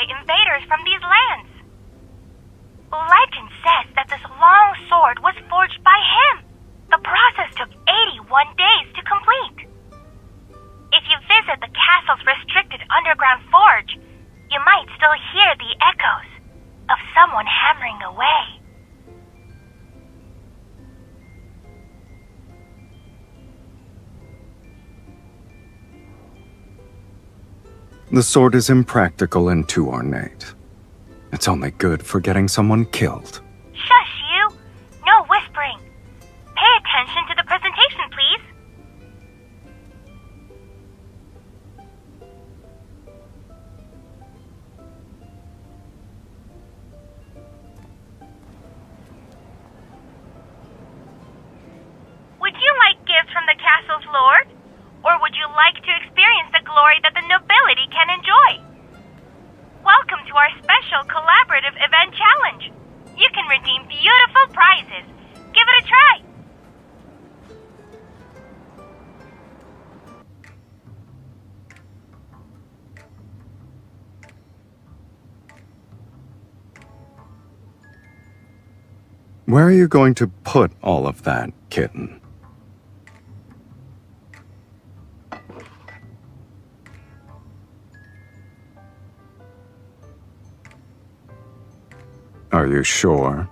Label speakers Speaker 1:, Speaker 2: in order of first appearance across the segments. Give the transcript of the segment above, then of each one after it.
Speaker 1: away invaders from these lands. Legend says that this long sword was forged by him. The process took 81 days to complete. If you visit the castle's restricted underground forge, you might still hear the echoes of someone hammering away.
Speaker 2: The sword is impractical and too ornate. It's only good for getting someone killed.
Speaker 1: Shush, you! No whispering. Pay attention to the presentation, please. Would you like gifts from the castle's lord? Or would you like to experience the glory that the nobility can enjoy? Welcome to our special collaborative event challenge. You can redeem beautiful prizes. Give it a try.
Speaker 2: Where are you going to put all of that, kitten? Are you sure?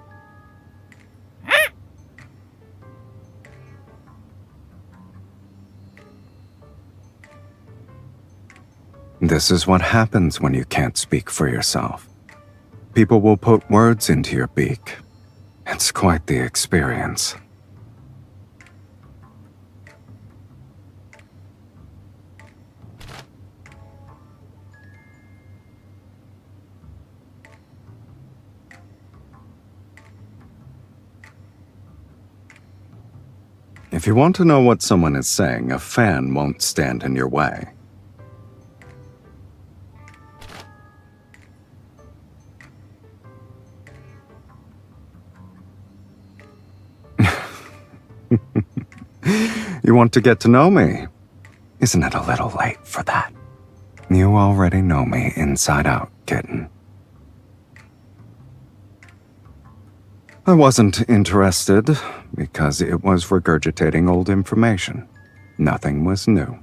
Speaker 2: This is what happens when you can't speak for yourself. People will put words into your beak. It's quite the experience. If you want to know what someone is saying, a fan won't stand in your way. You want to get to know me? Isn't it a little late for that? You already know me inside out, kitten. I wasn't interested because it was regurgitating old information. Nothing was new.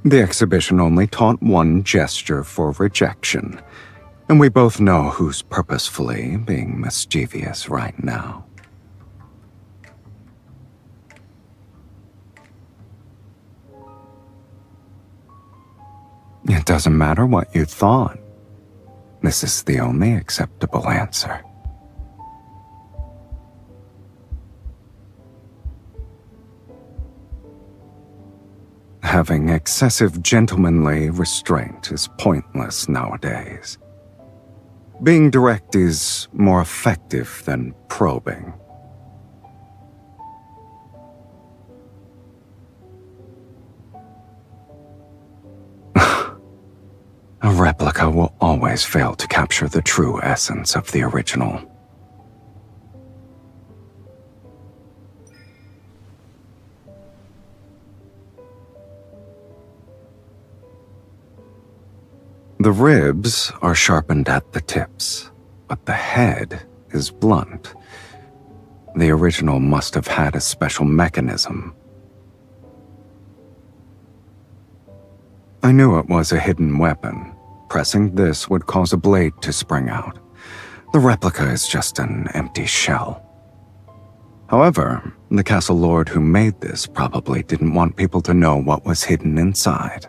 Speaker 2: The exhibition only taught one gesture for rejection, and we both know who's purposefully being mischievous right now. It doesn't matter what you thought. This is the only acceptable answer. Having excessive gentlemanly restraint is pointless nowadays. Being direct is more effective than probing. A replica will always fail to capture the true essence of the original. The ribs are sharpened at the tips, but the head is blunt. The original must have had a special mechanism. I knew it was a hidden weapon. Pressing this would cause a blade to spring out. The replica is just an empty shell. However, the castle lord who made this probably didn't want people to know what was hidden inside.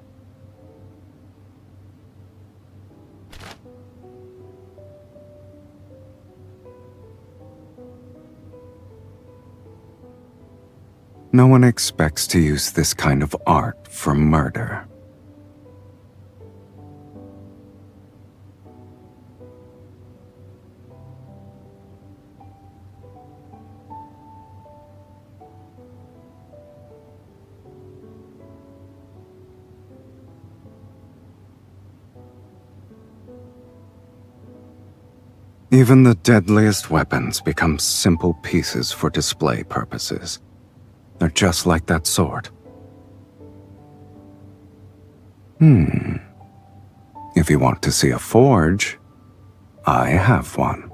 Speaker 2: No one expects to use this kind of art for murder. Even the deadliest weapons become simple pieces for display purposes. They're just like that sword. If you want to see a forge, I have one.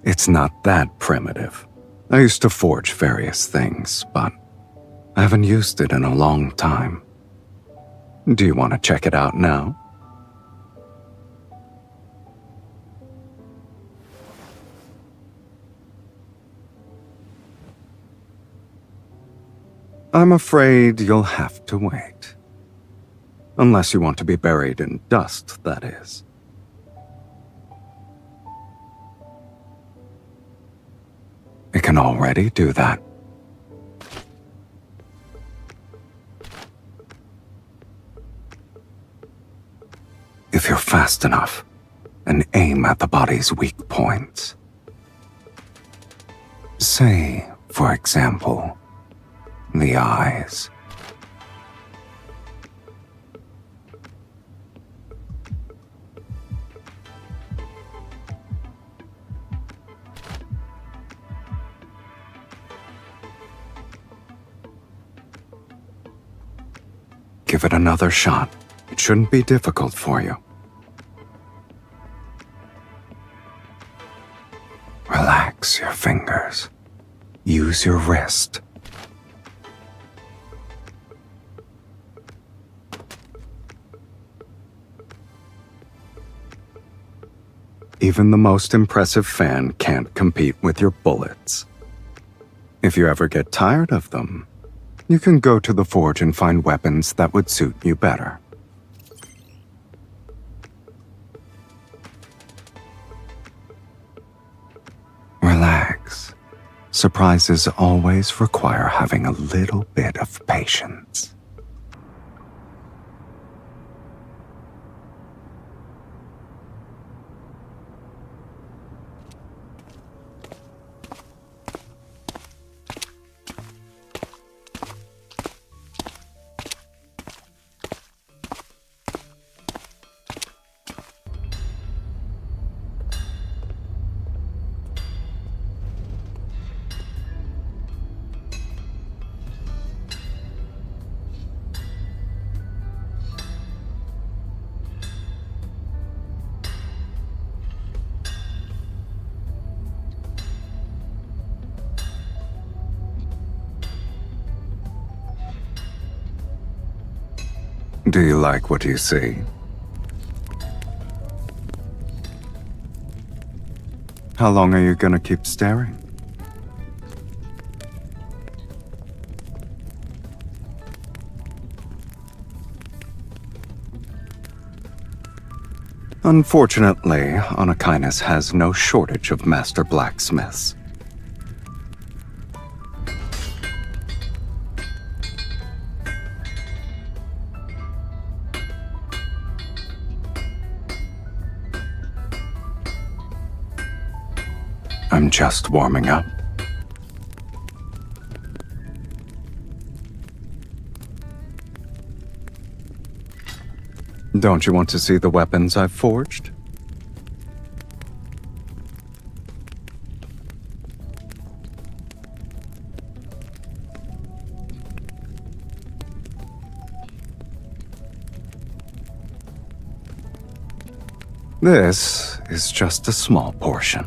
Speaker 2: It's not that primitive. I used to forge various things, but I haven't used it in a long time. Do you want to check it out now? I'm afraid you'll have to wait. Unless you want to be buried in dust, that is. It can already do that. If you're fast enough, and aim at the body's weak points. Say, for example, the eyes. Give it another shot. It shouldn't be difficult for you. Relax your fingers. Use your wrist. Even the most impressive fan can't compete with your bullets. If you ever get tired of them, you can go to the forge and find weapons that would suit you better. Relax. Surprises always require having a little bit of patience. Do you like what you see? How long are you gonna keep staring? Unfortunately, Anakinus has no shortage of master blacksmiths. I'm just warming up. Don't you want to see the weapons I've forged? This is just a small portion.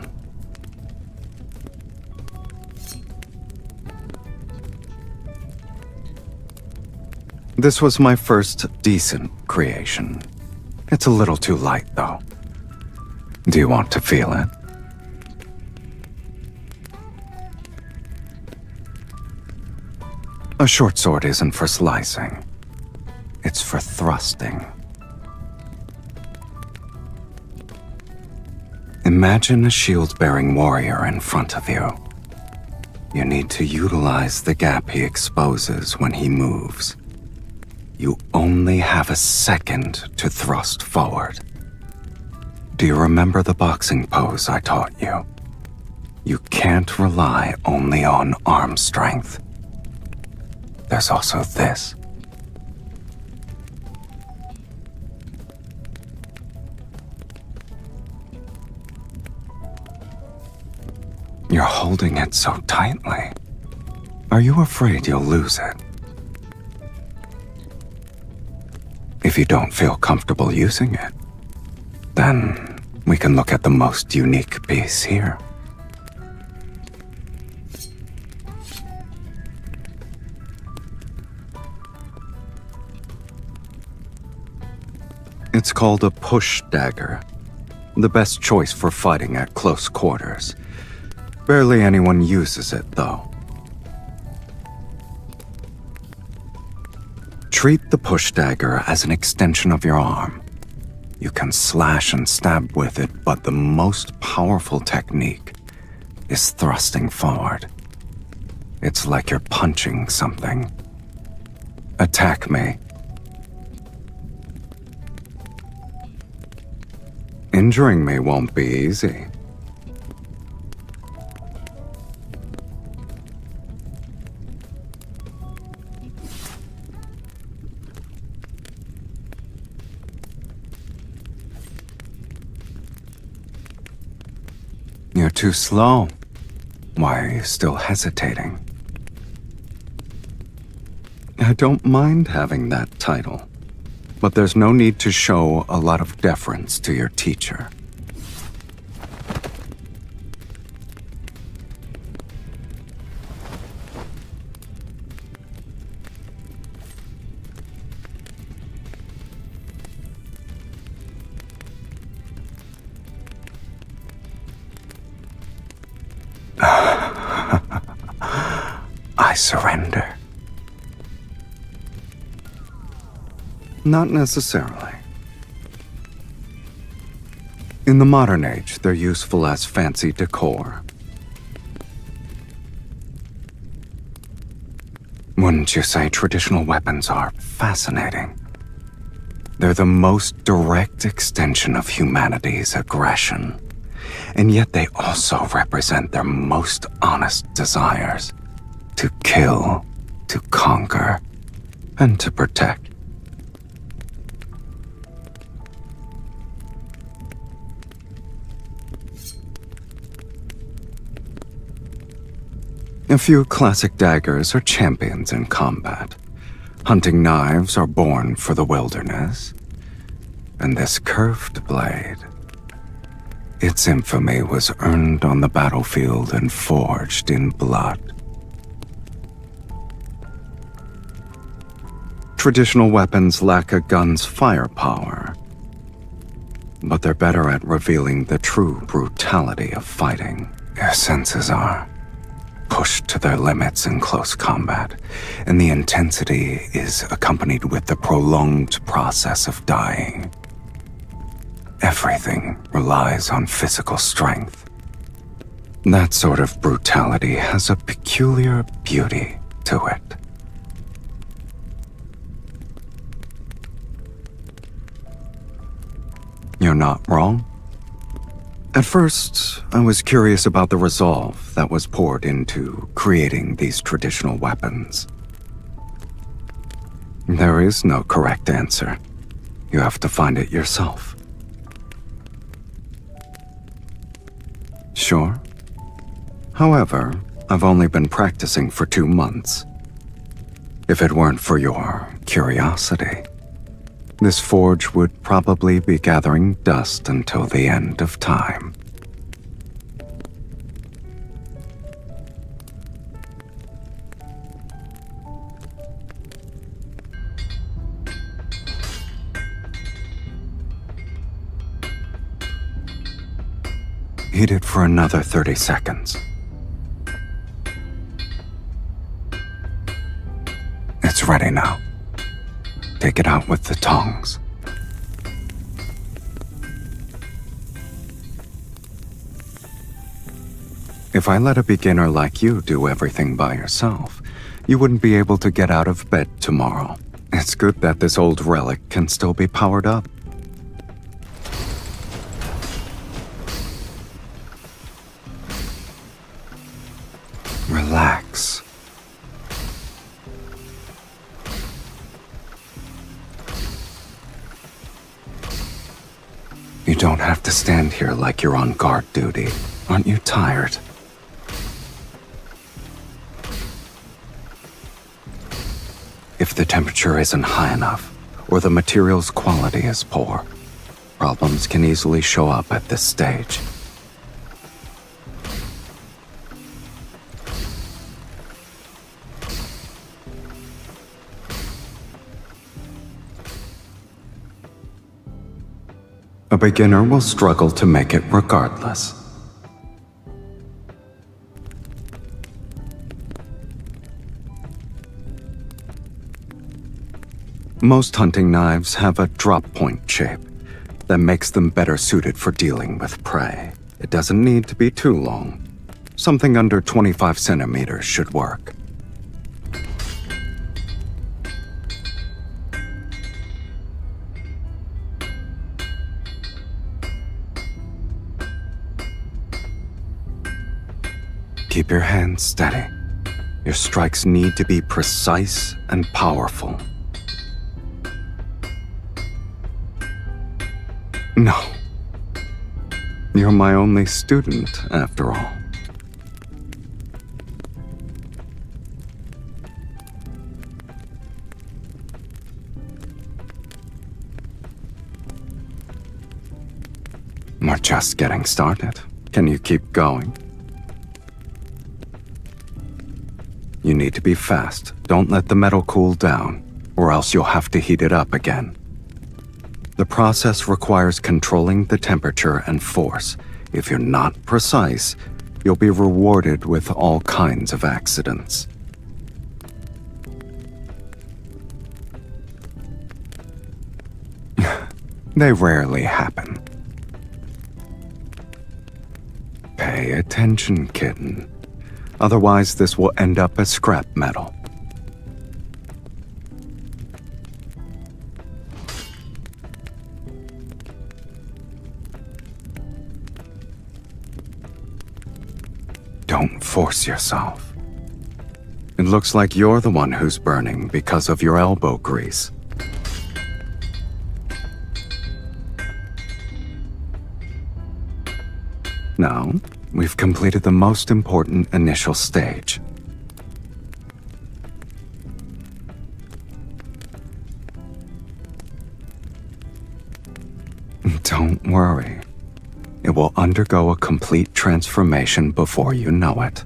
Speaker 2: This was my first decent creation. It's a little too light, though. Do you want to feel it? A short sword isn't for slicing. It's for thrusting. Imagine a shield-bearing warrior in front of you. You need to utilize the gap he exposes when he moves. You only have a second to thrust forward. Do you remember the boxing pose I taught you? You can't rely only on arm strength. There's also this. You're holding it so tightly. Are you afraid you'll lose it? If you don't feel comfortable using it, then we can look at the most unique piece here. It's called a push dagger, the best choice for fighting at close quarters. Barely anyone uses it, though. Treat the push dagger as an extension of your arm. You can slash and stab with it, but the most powerful technique is thrusting forward. It's like you're punching something. Attack me. Injuring me won't be easy. You're too slow. Why are you still hesitating? I don't mind having that title, but there's no need to show a lot of deference to your teacher. I surrender. Not necessarily. In the modern age, they're useful as fancy decor. Wouldn't you say traditional weapons are fascinating? They're the most direct extension of humanity's aggression, and yet they also represent their most honest desires: to kill, to conquer, and to protect. A few classic daggers are champions in combat. Hunting knives are born for the wilderness. And this curved blade, its infamy was earned on the battlefield and forged in blood. Traditional weapons lack a gun's firepower, but they're better at revealing the true brutality of fighting. Their senses are pushed to their limits in close combat, and the intensity is accompanied with the prolonged process of dying. Everything relies on physical strength. That sort of brutality has a peculiar beauty to it. You're not wrong. At first, I was curious about the resolve that was poured into creating these traditional weapons. There is no correct answer. You have to find it yourself. Sure. However, I've only been practicing for 2 months. If it weren't for your curiosity, this forge would probably be gathering dust until the end of time. Heat it for another 30 seconds. It's ready now. Take it out with the tongs. If I let a beginner like you do everything by yourself, you wouldn't be able to get out of bed tomorrow. It's good that this old relic can still be powered up. Relax. You don't have to stand here like you're on guard duty. Aren't you tired? the temperature isn't high enough, or the material's quality is poor, problems can easily show up at this stage. A beginner will struggle to make it regardless. Most hunting knives have a drop-point shape that makes them better suited for dealing with prey. It doesn't need to be too long. Something under 25 centimeters should work. Keep your hands steady. Your strikes need to be precise and powerful. No. You're my only student, after all. We're just getting started. Can you keep going? You need to be fast. Don't let the metal cool down, or else you'll have to heat it up again. The process requires controlling the temperature and force. If you're not precise, you'll be rewarded with all kinds of accidents. They rarely happen. Pay attention, kitten. Otherwise, this will end up as scrap metal. Don't force yourself. It looks like you're the one who's burning because of your elbow grease. Now, we've completed the most important initial stage. Don't worry. It will undergo a complete transformation before you know it.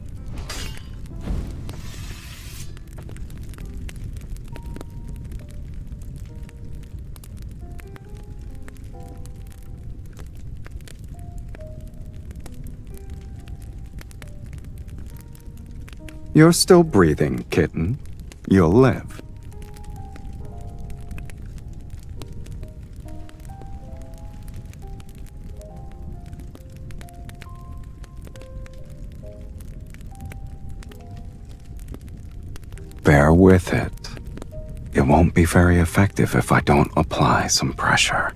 Speaker 2: You're still breathing, kitten. You'll live. Bear with it. It won't be very effective if I don't apply some pressure.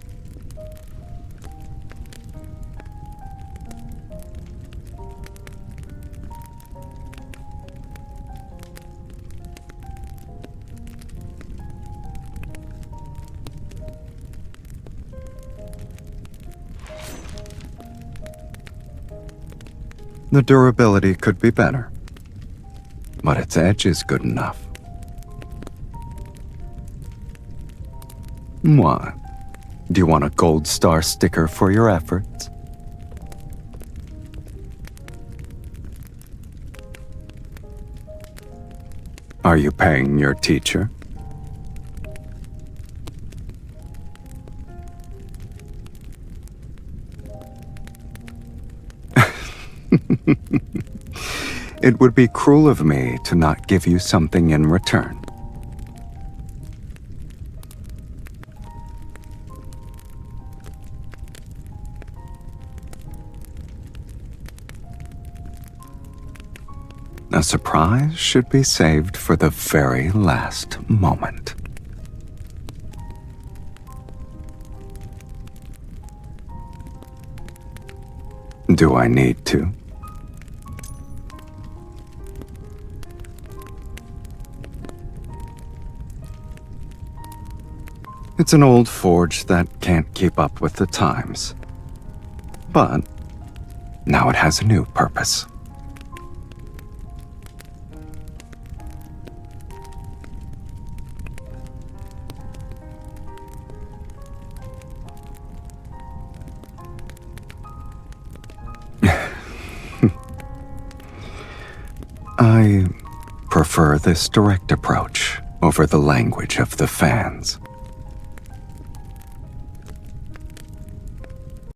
Speaker 2: The durability could be better, but its edge is good enough. What? Do you want a gold star sticker for your efforts? Are you paying your teacher? It would be cruel of me to not give you something in return. A surprise should be saved for the very last moment. Do I need to? It's an old forge that can't keep up with the times. But now it has a new purpose. I prefer this direct approach over the language of the fans.